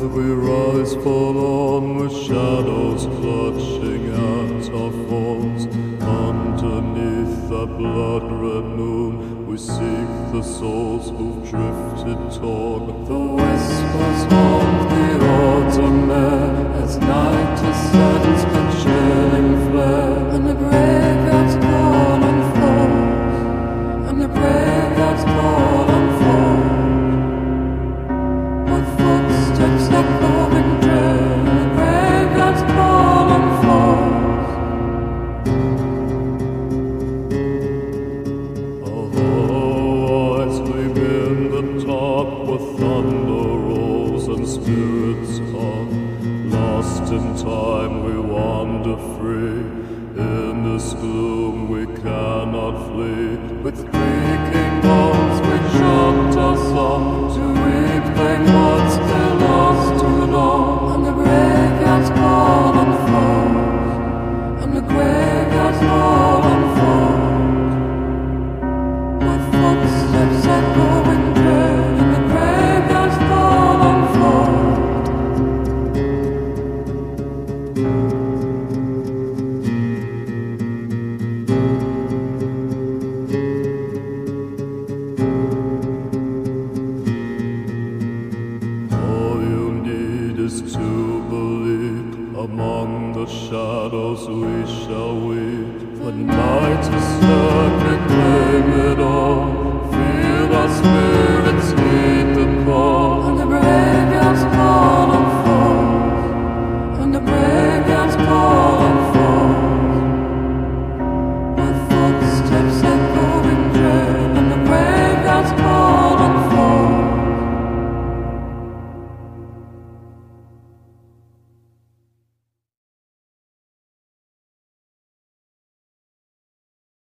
we rise forlorn with shadows clutching at our falls. Underneath that blood-red moon, we seek the souls who've drifted torn. The whispers haunt the autumn air as night descends with chilling flare, and the graveyards call and fall, and the graveyards call and fall. With footsteps echoing dread, and the graveyards call and fall. Where thunder rolls and spirits come, lost in time we wander free. In this gloom we cannot flee. With creaking bones we chant our song, to reclaim what's been lost too long. And the graveyards call and fall, and the graveyards call and fall. With footsteps echoing dread, to believe. Among the shadows we shall weep. The night is dark, reclaim it all.